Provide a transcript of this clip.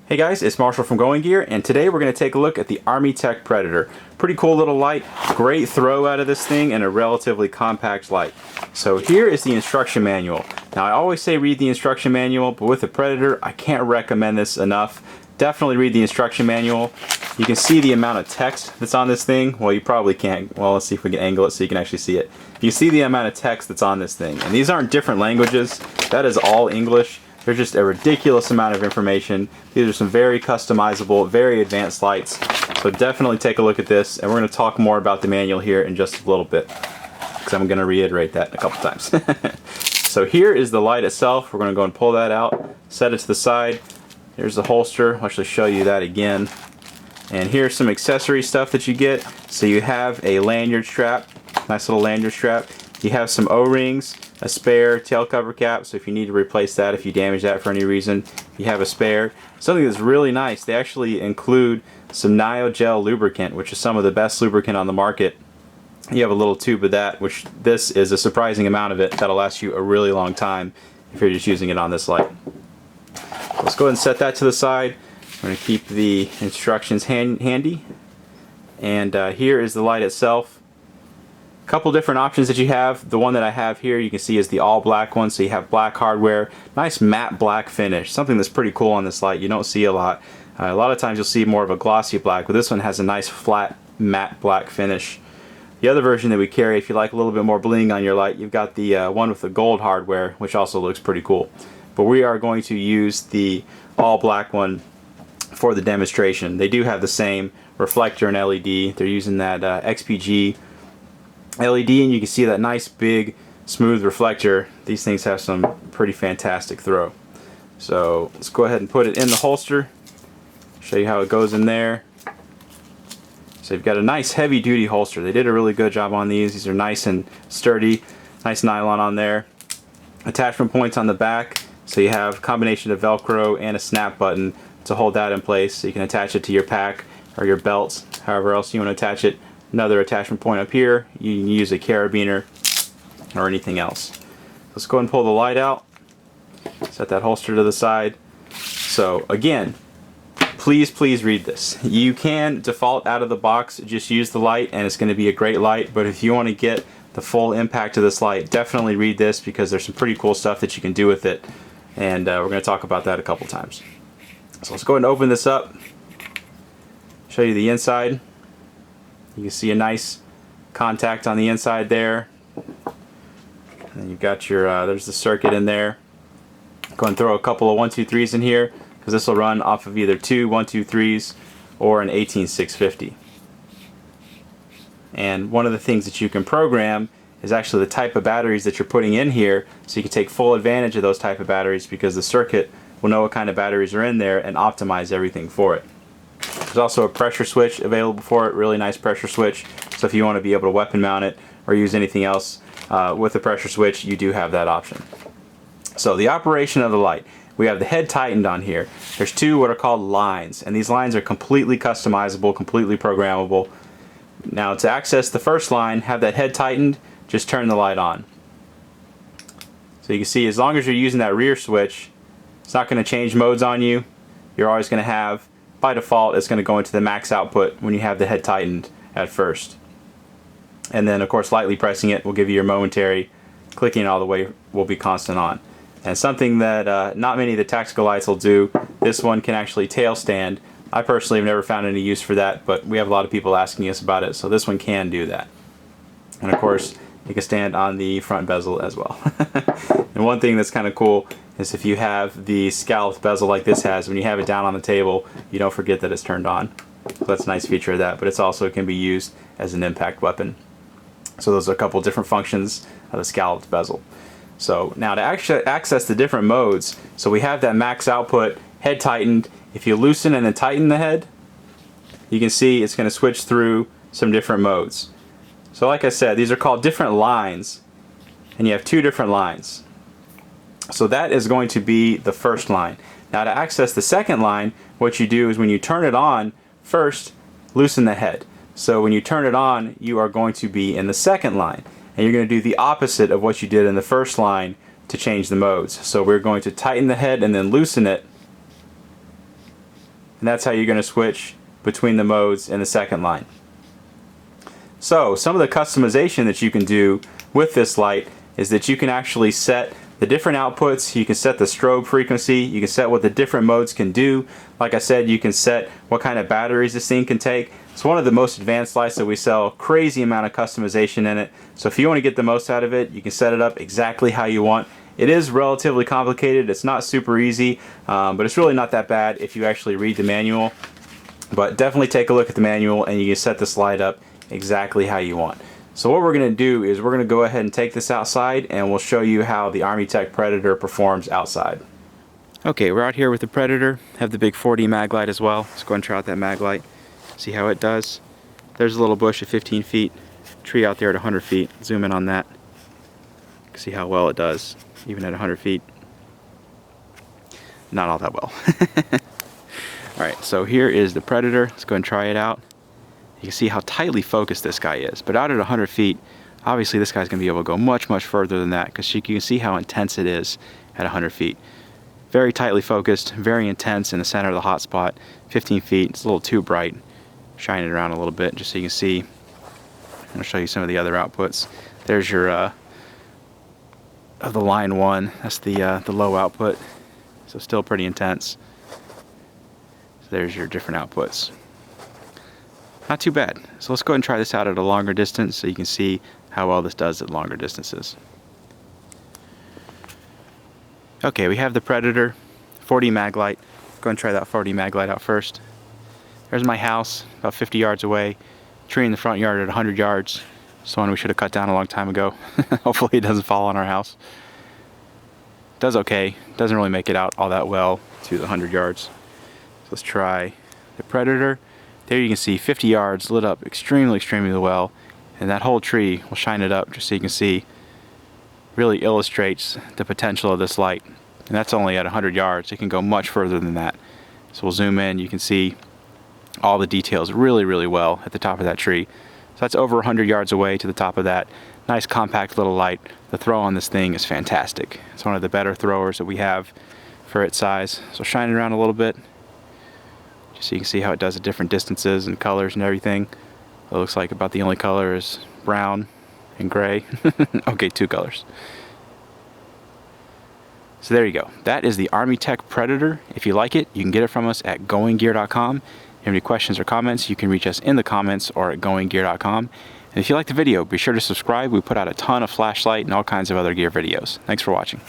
Hey guys, it's Marshall from Going Gear, and today we're going to take a look at the Armytek Predator. Pretty cool little light, great throw out of this thing, and a relatively compact light. So here is the instruction manual. Now I always say read the instruction manual, but with the Predator I can't recommend this enough. Definitely read the instruction manual. You can see the amount of text that's on this thing. Well, you probably can't. Well, let's see if we can angle it so you can actually see it. You see the amount of text that's on this thing, and these aren't different languages. That is all English. There's just a ridiculous amount of information. These are some very customizable, very advanced lights. So definitely take a look at this, and we're going to talk more about the manual here in just a little bit, because I'm going to reiterate that a couple times. So here is the light itself. We're going to go and pull that out, set it to the side. Here's the holster. I'll actually show you that again. And here's some accessory stuff that you get. So you have a lanyard strap, nice little lanyard strap. You have some O-rings, a spare tail cover cap, so if you need to replace that, if you damage that for any reason, you have a spare. Something that's really nice, they actually include some Gel lubricant, which is some of the best lubricant on the market. You have a little tube of that, which this is a surprising amount of it. That'll last you a really long time if you're just using it on this light. Let's go ahead and set that to the side. I'm going to keep the instructions handy. And here is the light itself. Couple different options that you have. The one that I have here you can see is the all black one, so you have black hardware, nice matte black finish, something that's pretty cool on this light. You don't see a lot of times you'll see more of a glossy black, but this one has a nice flat matte black finish. The other version that we carry, if you like a little bit more bling on your light, you've got the one with the gold hardware, which also looks pretty cool. But we are going to use the all black one for the demonstration. They do have the same reflector and LED. They're using that XPG LED, and you can see that nice big smooth reflector. These things have some pretty fantastic throw. So let's go ahead and put it in the holster, show you how it goes in there. So you've got a nice heavy duty holster. They did a really good job on these. These are nice and sturdy, nice nylon on there. Attachment points on the back, so you have a combination of Velcro and a snap button to hold that in place, so you can attach it to your pack or your belts, however else you want to attach it. Another attachment point up here. You can use a carabiner or anything else. Let's go ahead and pull the light out. Set that holster to the side. So again, please read this. You can default out of the box, just use the light and it's going to be a great light, but if you want to get the full impact of this light, definitely read this because there's some pretty cool stuff that you can do with it, and we're going to talk about that a couple times. So let's go ahead and open this up, show you the inside. You can see a nice contact on the inside there. And you've got your, there's the circuit in there. Go and throw a couple of 123s in here, because this will run off of either two 123s or an 18650. And one of the things that you can program is actually the type of batteries that you're putting in here, so you can take full advantage of those type of batteries, because the circuit will know what kind of batteries are in there and optimize everything for it. There's also a pressure switch available for it, really nice pressure switch. So if you want to be able to weapon mount it or use anything else with the pressure switch, you do have that option. So the operation of the light. We have the head tightened on here. There's two what are called lines, and these lines are completely customizable, completely programmable. Now to access the first line, have that head tightened, just turn the light on. So you can see as long as you're using that rear switch, it's not going to change modes on you. You're always going to have, by default, it's going to go into the max output when you have the head tightened at first. And then of course lightly pressing it will give you your momentary, clicking all the way will be constant on. And something that not many of the tactical lights will do, this one can actually tail stand. I personally have never found any use for that, but we have a lot of people asking us about it, so this one can do that. And of course it can stand on the front bezel as well. And one thing that's kind of cool is if you have the scalloped bezel like this has, when you have it down on the table, you don't forget that it's turned on. So that's a nice feature of that, but it's also can be used as an impact weapon. So those are a couple different functions of the scalloped bezel. So now to actually access the different modes, so we have that max output, head tightened. If you loosen and then tighten the head, you can see it's going to switch through some different modes. So like I said, these are called different lines, and you have two different lines. So that is going to be the first line. Now to access the second line, what you do is when you turn it on, first loosen the head. So when you turn it on, you are going to be in the second line. And you're going to do the opposite of what you did in the first line to change the modes. So we're going to tighten the head and then loosen it. and that's how you're going to switch between the modes in the second line. So some of the customization that you can do with this light is that you can actually set the different outputs. You can set the strobe frequency, you can set what the different modes can do. Like I said, you can set what kind of batteries this thing can take. It's one of the most advanced lights that we sell, crazy amount of customization in it. So if you want to get the most out of it, you can set it up exactly how you want. It is relatively complicated, it's not super easy, but it's really not that bad if you actually read the manual. But definitely take a look at the manual and you can set this light up exactly how you want. So what we're going to do is we're going to go ahead and take this outside and we'll show you how the Armytek Predator performs outside. Okay, we're out here with the Predator. Have the big 4D mag light as well. Let's go and try out that mag light. See how it does. There's a little bush at 15 feet. Tree out there at 100 feet. Zoom in on that. See how well it does, even at 100 feet. Not all that well. Alright, so here is the Predator. Let's go and try it out. You can see how tightly focused this guy is. But out at 100 feet, obviously this guy's going to be able to go much, much further than that, because you can see how intense it is at 100 feet. Very tightly focused, very intense in the center of the hot spot. 15 feet, it's a little too bright. Shine it around a little bit just so you can see. I'll show you some of the other outputs. There's your of the line 1. That's the low output. So still pretty intense. So there's your different outputs. Not too bad. So let's go ahead and try this out at a longer distance so you can see how well this does at longer distances. Okay, we have the Predator 4D mag light. Go and try that 4D mag light out first. There's my house about 50 yards away. Tree in the front yard at 100 yards. It's the one we should have cut down a long time ago. Hopefully it doesn't fall on our house. Does okay. Doesn't really make it out all that well to the 100 yards. So let's try the Predator. There you can see 50 yards lit up extremely, extremely well. And that whole tree will shine it up just so you can see. Really illustrates the potential of this light. And that's only at 100 yards. It can go much further than that. So we'll zoom in. You can see all the details really, really well at the top of that tree. So that's over 100 yards away to the top of that. Nice compact little light. The throw on this thing is fantastic. It's one of the better throwers that we have for its size. So shine it around a little bit. So you can see how it does at different distances and colors and everything. It looks like about the only color is brown and gray. Okay, 2 colors. So there you go. That is the Armytek Predator. If you like it, you can get it from us at goinggear.com. If you have any questions or comments, you can reach us in the comments or at goinggear.com. And if you like the video, be sure to subscribe. We put out a ton of flashlight and all kinds of other gear videos. Thanks for watching.